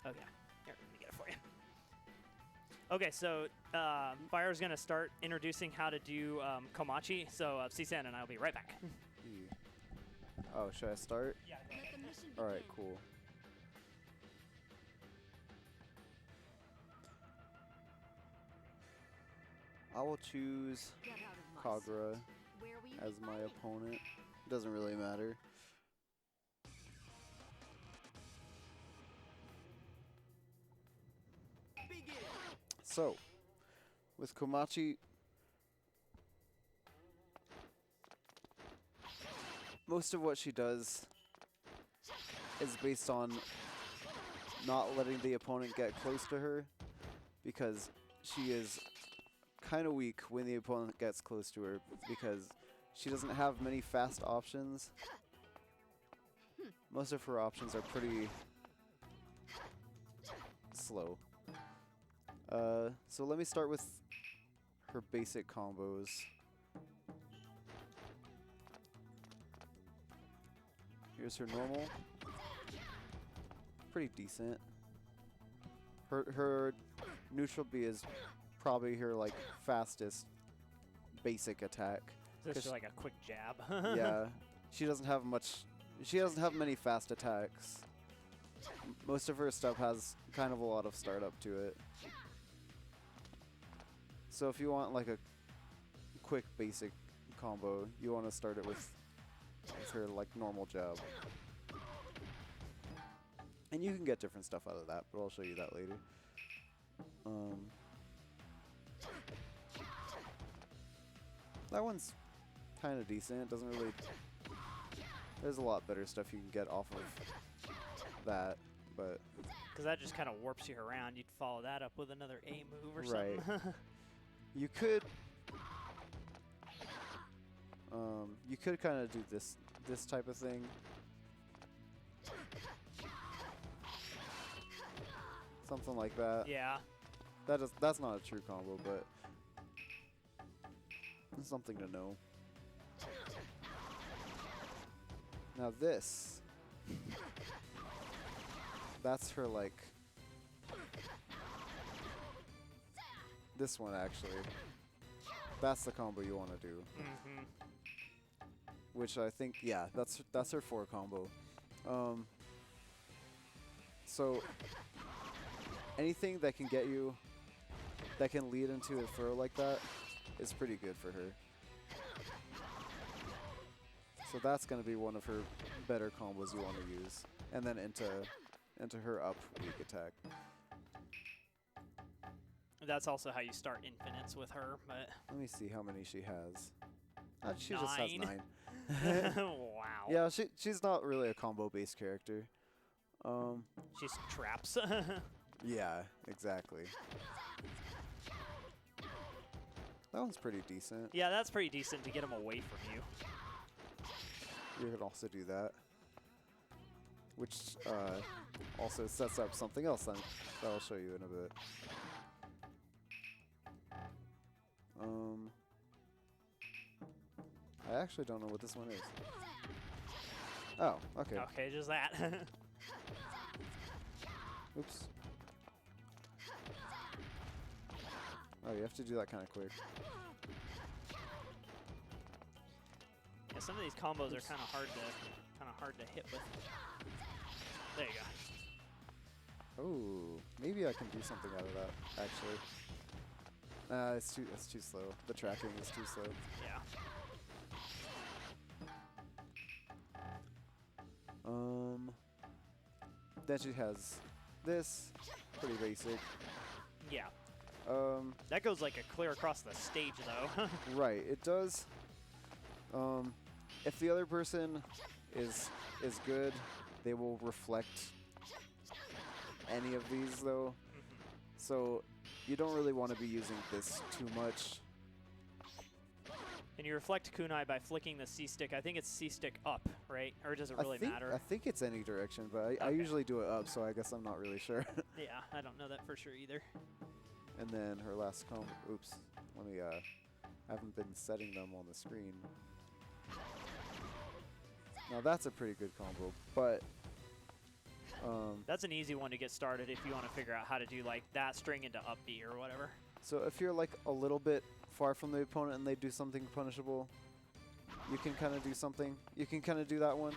Oh yeah, here, let me get it for you. Okay, so Fire's gonna start introducing how to do Komachi. So C-San and I'll be right back. Oh, should I start? Yeah. Let the mission All right, begin. cool. I will choose Get out of my Kagura sight. Where will you as be my fighting? opponent. Doesn't really matter. So, with Komachi, most of what she does is based on not letting the opponent get close to her, because she is kind of weak when the opponent gets close to her, because she doesn't have many fast options. Most of her options are pretty slow. So let me start with her basic combos. Here's her normal. Pretty decent. Her neutral B is probably her like fastest basic attack. This is like a quick jab. Yeah, she doesn't have much. She doesn't have many fast attacks. Most of her stuff has kind of a lot of startup to it. So if you want like a quick basic combo, you want to start it with her like normal jab. And you can get different stuff out of that, but I'll show you that later. That one's kind of decent. It doesn't really... There's a lot better stuff you can get off of that, but... Because that just kind of warps you around. You'd follow that up with another A move or Right. something. You could kind of do this type of thing. Something like that. Yeah. That's not a true combo, but it's something to know. Now this, that's her like, this one actually. That's the combo you want to do. Mm-hmm. Which I think, yeah, that's her 4 combo. So anything that can get you, that can lead into a throw like that, is pretty good for her. So that's going to be one of her better combos you want to use, and then into her up weak attack. That's also how you start infinites with her, but... Let me see how many she has. She just has 9. Wow. Yeah, she's not really a combo-based character. She's traps. Yeah, exactly. That one's pretty decent. Yeah, that's pretty decent to get him away from you. You could also do that. Which also sets up something else that I'll show you in a bit. I actually don't know what this one is. Oh, okay. Okay, just that. Oops. Oh, you have to do that kind of quick. Yeah, some of these combos are kind of hard to hit with. There you go. Oh, maybe I can do something out of that. Actually, it's too slow. The tracking is too slow. Yeah. Then she has this, pretty basic. Yeah. That goes like a clear across the stage, though. Right, it does. If the other person is good, they will reflect any of these, though. So you don't really want to be using this too much. And you reflect kunai by flicking the C stick. I think it's C stick up, right? Or does it really matter? I think it's any direction, but I Okay. usually do it up, so I guess I'm not really sure. Yeah, I don't know that for sure either. And then her last combo. Oops. Let me, I haven't been setting them on the screen. Now that's a pretty good combo, but That's an easy one to get started if you want to figure out how to do like that string into up B or whatever. So if you're like a little bit far from the opponent and they do something punishable, you can kind of do something. You can kind of do that one.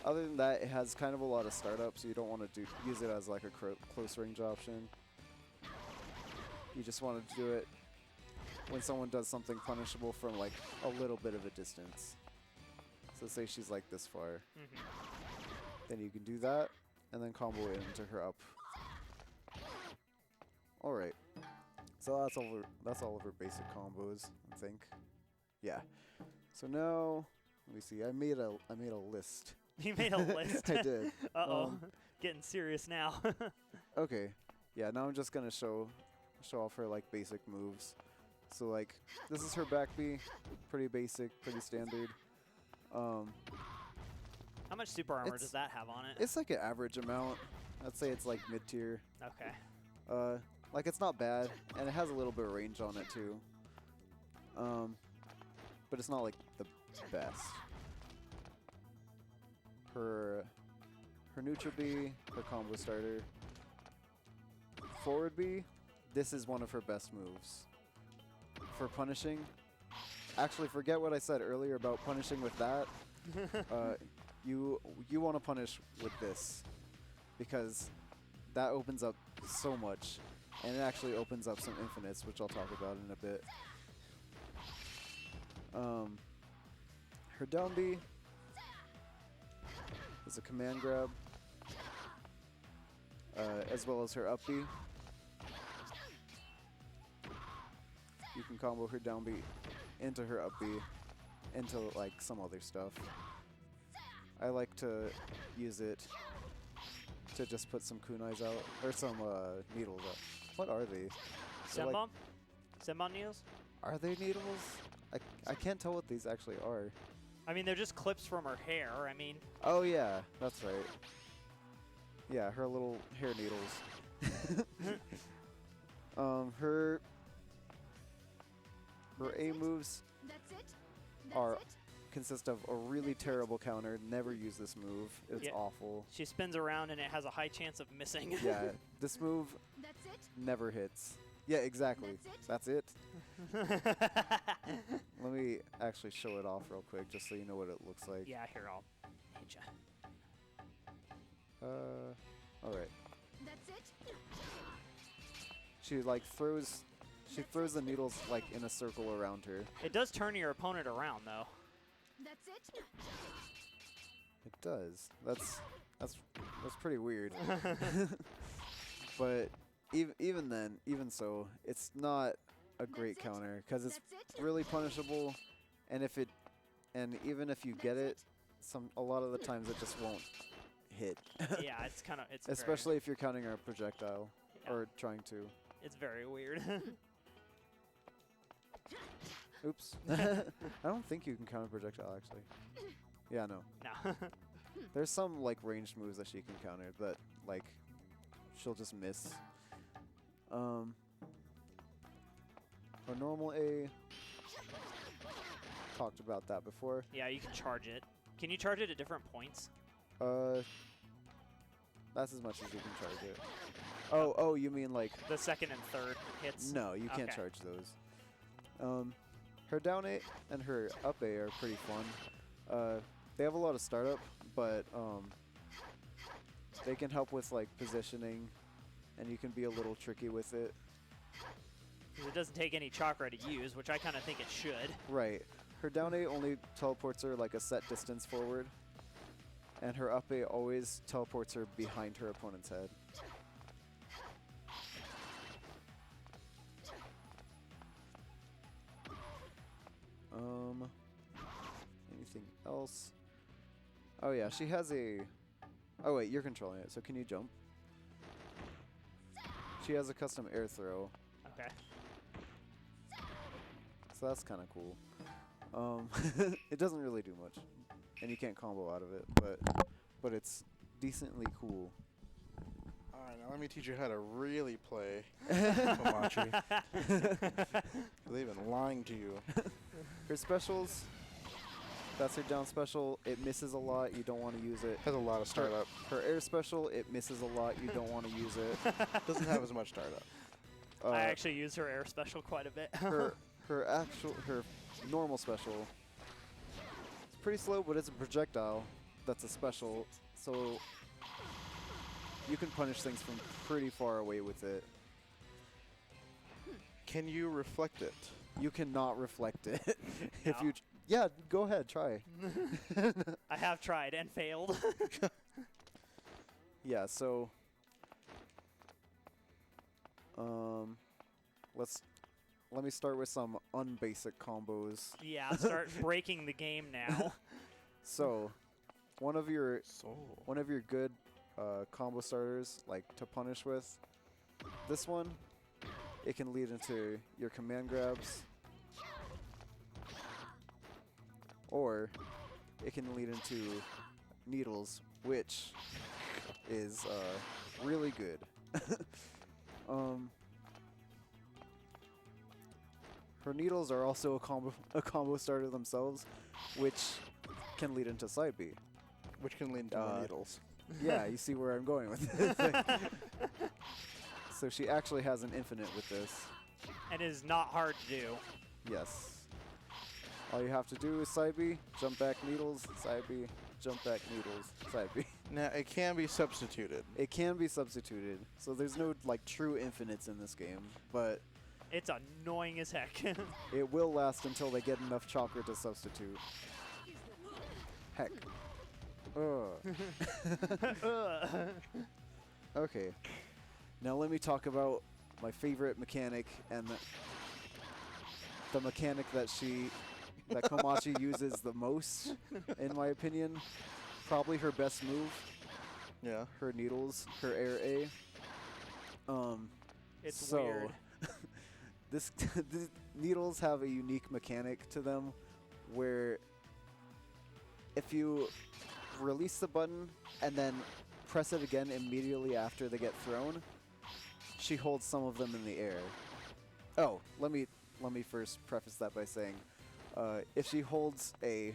Other than that, it has kind of a lot of startup, so you don't want to use it as like a close range option. You just want to do it when someone does something punishable from like a little bit of a distance. So say she's like this far. Then you can do that and then combo it into her up. Alright. So that's all of her basic combos, I think. Yeah. So now let me see. I made a list. You made a list. I did. Uh-oh. Getting serious now. Okay. Yeah, now I'm just gonna show off her like basic moves. So like this is her back B, pretty basic, pretty standard. How much super armor does that have on it? It's like an average amount. I'd say it's like mid tier. Okay. Like it's not bad, and it has a little bit of range on it too. But it's not like the best. Her neutral B, her combo starter. Forward B, this is one of her best moves. For punishing, actually forget what I said earlier about punishing with that. You want to punish with this because that opens up so much, and it actually opens up some infinites, which I'll talk about in a bit. Her down B is a command grab, as well as her up B. You can combo her down B into her up B into like some other stuff. I like to use it to just put some kunais out, or some needles out. What are they? Senbon? Like, Senbon needles? Are they needles? I can't tell what these actually are. I mean, they're just clips from her hair. I mean. Oh yeah, that's right. Yeah, her little hair needles. Her A moves consist of a really terrible counter. Never use this move. It's awful. She spins around and it has a high chance of missing. Yeah, this move never hits. Yeah, exactly. That's it. Let me actually show it off real quick, just so you know what it looks like. Yeah, here, I'll hit ya. All right. She like throws. She throws the needles like in a circle around her. It does turn your opponent around, though. It does. That's pretty weird. But even then, even so, it's not a great counter because it's really punishable, and even if you get it, a lot of the times it just won't hit. Yeah, it's especially if you're counting a projectile or trying to. It's very weird. Oops. I don't think you can counter projectile actually. Yeah, no. No. There's some like ranged moves that she can counter that like she'll just miss. Her normal A. Talked about that before. Yeah, you can charge it. Can you charge it at different points? That's as much as you can charge it. Oh, you mean like the second and third hits? No, you can't charge those. Her down A and her up A are pretty fun. They have a lot of startup, but they can help with like positioning, and you can be a little tricky with it. It doesn't take any chakra to use, which I kind of think it should. Right. Her down A only teleports her like a set distance forward, and her up A always teleports her behind her opponent's head. Anything else? Oh yeah, she has a... Oh wait, you're controlling it, so can you jump? She has a custom air throw. Okay. So that's kind of cool. It doesn't really do much, and you can't combo out of it, but it's decently cool. All right, now let me teach you how to really play Komachi. They've been lying to you. Her specials That's her down special. It misses a lot. You don't want to use it. Has a lot of startup. Her air special, it misses a lot. You don't want to use it. Doesn't have as much startup. I actually use her air special quite a bit. her normal special. It's pretty slow, but it's a projectile. That's a special, so you can punish things from pretty far away with it. Can you reflect it? You cannot reflect it. If No. you, yeah, go ahead, try. I have tried and failed. Yeah, so let me start with some unbasic combos. Yeah, start breaking the game now. So, one of your Soul. good combo starters, like to punish with, this one, it can lead into your command grabs, or it can lead into needles, which is really good. Her needles are also a combo starter themselves, which can lead into side B. Which can lead to more needles. Yeah, you see where I'm going with this. So she actually has an infinite with this. And it is not hard to do. Yes. All you have to do is side B, jump back needles, side B, jump back needles, side B. Now, it can be substituted. It can be substituted. So there's no like true infinites in this game, but It's annoying as heck. it will last until they get enough chakra to substitute. Heck. Okay. Now let me talk about my favorite mechanic and the mechanic that Komachi uses the most, in my opinion. Probably her best move. Yeah. Her needles, her air A. It's so weird. these needles have a unique mechanic to them where if you release the button and then press it again immediately after they get thrown, she holds some of them in the air. Oh, let me first preface that by saying, if she holds a,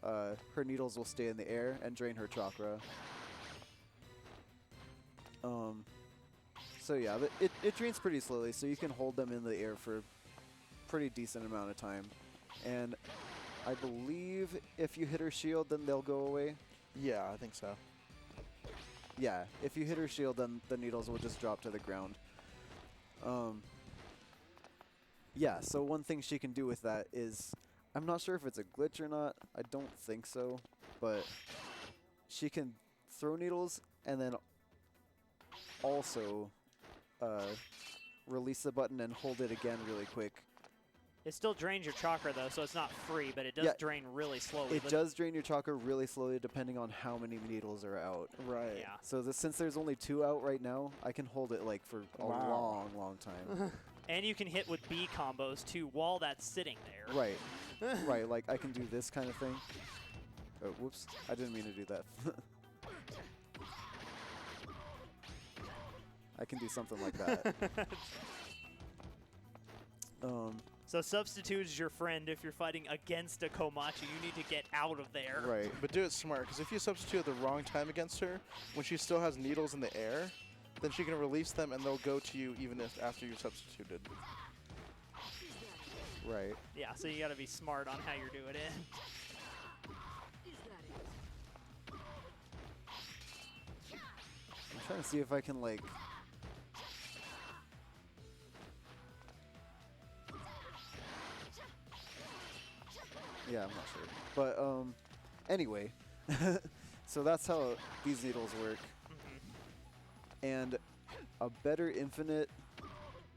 her needles will stay in the air and drain her chakra. So yeah, it drains pretty slowly, so you can hold them in the air for a pretty decent amount of time. And I believe if you hit her shield, then they'll go away. Yeah, I think so. Yeah, if you hit her shield, then the needles will just drop to the ground. Yeah, so one thing she can do with that is, I'm not sure if it's a glitch or not, I don't think so, but she can throw needles and then also release the button and hold it again really quick. It still drains your chakra though, so it's not free, but it does Yeah, drain really slowly. It does drain your chakra really slowly depending on how many needles are out. Right. Yeah. So since there's only 2 out right now, I can hold it like for a Wow. long time. And you can hit with B combos too while that's sitting there. Right. Right, like I can do this kind of thing. Oh, whoops. I didn't mean to do that. I can do something like that. So substitute is your friend if you're fighting against a Komachi. You need to get out of there. Right. But do it smart, because if you substitute at the wrong time against her, when she still has needles in the air, then she can release them and they'll go to you even if after you've substituted. Right. Yeah, so you gotta be smart on how you're doing it. I'm trying to see if I can like... Yeah, I'm not sure. But anyway, so that's how these needles work. And a better infinite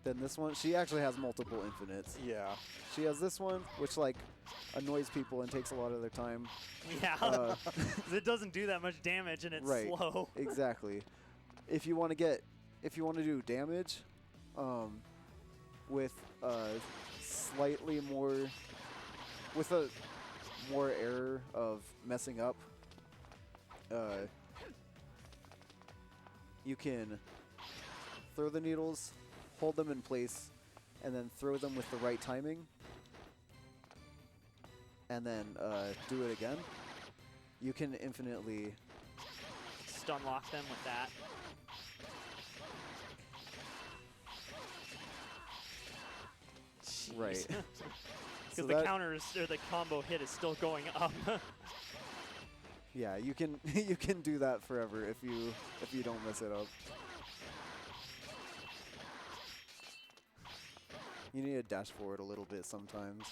than this one, she actually has multiple infinites. Yeah. She has this one, which like annoys people and takes a lot of their time. Yeah, 'cause it doesn't do that much damage and it's Right. slow. Exactly. If you want to do damage, with slightly more, with a more error of messing up, you can throw the needles, hold them in place, and then throw them with the right timing. and then do it again, you can infinitely... Stun lock them with that. Right. Because So the that- counters or the combo hit is still going up. Yeah, you can you can do that forever if you don't mess it up. You need to dash forward a little bit sometimes.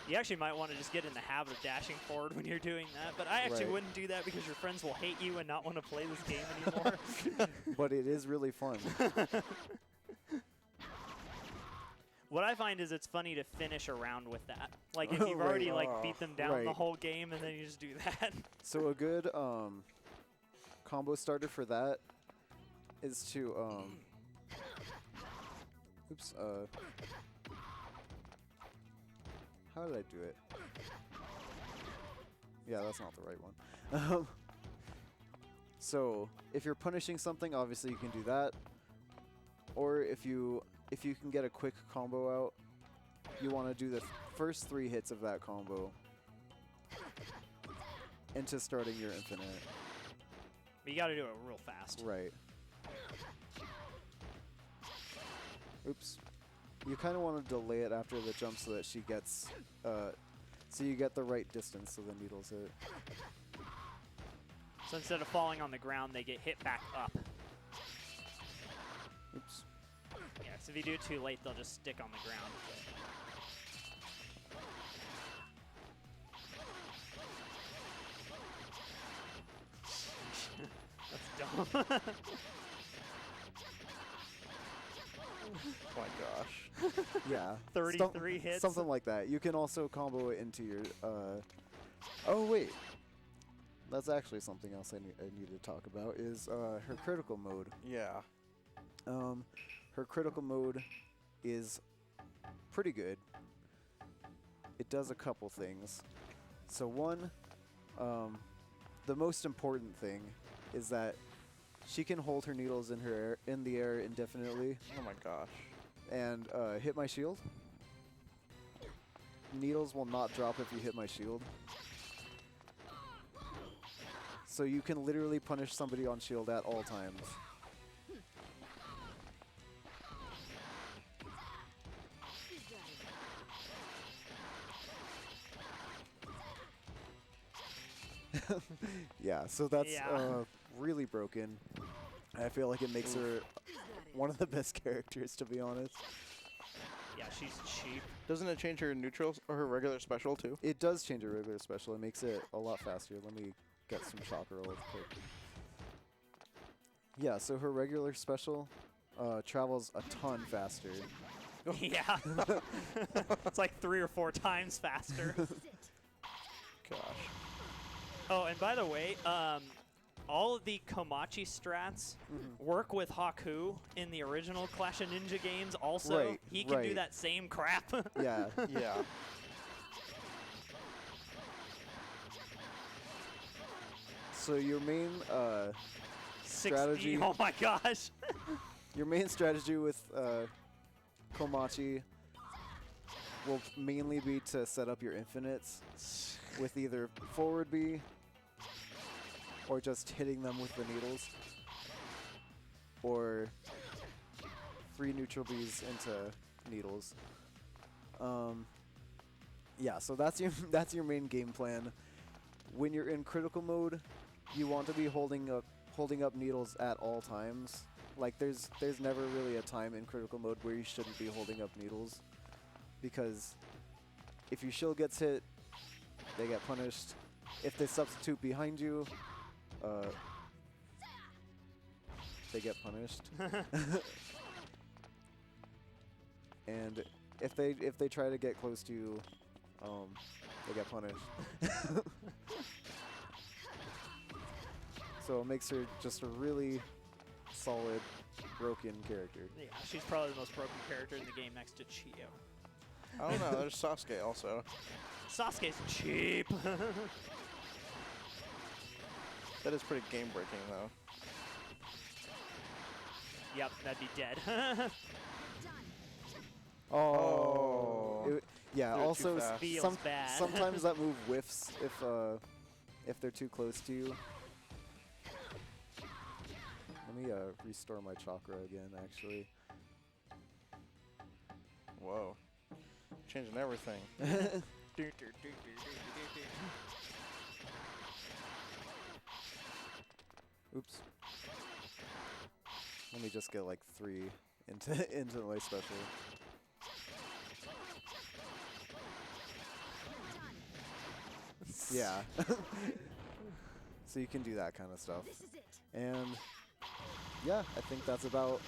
You actually might want to just get in the habit of dashing forward when you're doing that, but I actually Right. wouldn't do that because your friends will hate you and not want to play this game anymore. But it is really fun. What I find is it's funny to finish a round with that. Like if you've Right. already like beat them down the Right. whole game and then you just do that. So a good combo starter for that is to oops, how did I do it? Yeah, that's not the right one. So if you're punishing something, obviously you can do that. Or if you can get a quick combo out, you want to do the first 3 hits of that combo into starting your infinite. But you got to do it real fast. Right. Oops. You kind of want to delay it after the jump so that she gets, so you get the right distance so the needles hit. So instead of falling on the ground, they get hit back up. Oops. Yeah, so if you do it too late, they'll just stick on the ground. That's dumb. Oh my gosh. Yeah. 33 hits. Something like that. You can also combo it into your, oh wait. That's actually something else I need to talk about is her critical mode. Yeah. Her critical mode is pretty good. It does a couple things. So one, the most important thing is that she can hold her needles in the air indefinitely Oh my gosh. and hit my shield. Needles will not drop if you hit my shield. So you can literally punish somebody on shield at all times. Yeah, so that's Yeah. really broken. I feel like it makes her one of the best characters, to be honest. Yeah, she's cheap. Doesn't it change her neutral or her regular special too? It does change her regular special. It makes it a lot faster. Let me get some shock roll quick. Yeah, so her regular special travels a ton faster. Yeah. It's like 3 or 4 times faster. Gosh. Oh, and by the way, all of the Komachi strats work with Haku in the original Clash of Ninja games also. Right, He can do right. that same crap. Yeah. Yeah. So your main 60. strategy. Oh my gosh. Your main strategy with Komachi will mainly be to set up your infinites with either forward B or just hitting them with the needles, or 3 neutral Bs into needles. Yeah, so that's your main game plan. When you're in critical mode, you want to be holding up needles at all times. Like there's never really a time in critical mode where you shouldn't be holding up needles, because if your shield gets hit, they get punished. If they substitute behind you, they get punished. And if they try to get close to you, they get punished. So it makes her just a really solid, broken character. Yeah, she's probably the most broken character in the game next to Chio. I don't know. There's Sasuke also. Sasuke's cheap. That is pretty game breaking though. Yep, that'd be dead. Oh. Yeah. They're too Also, fast. Feels bad. sometimes that move whiffs if they're too close to you. Let me restore my chakra again. Actually. Whoa. Changing everything. Oops. Let me just get like 3 into my special. Yeah. So you can do that kind of stuff. And yeah, I think that's about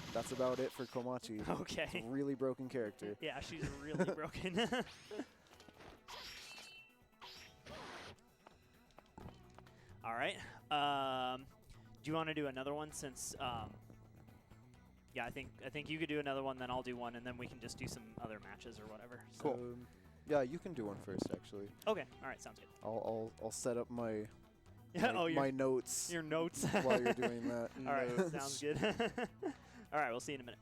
it for Komachi. Okay. It's a really broken character. Yeah, she's really broken. All right. Do you want to do another one since? Yeah, I think you could do another one, then I'll do one, and then we can just do some other matches or whatever. So. Cool. Yeah, you can do one first, actually. Okay. All right. Sounds good. I'll set up my your notes notes while you're doing that. All right. Notes. Sounds good. All right. We'll see you in a minute.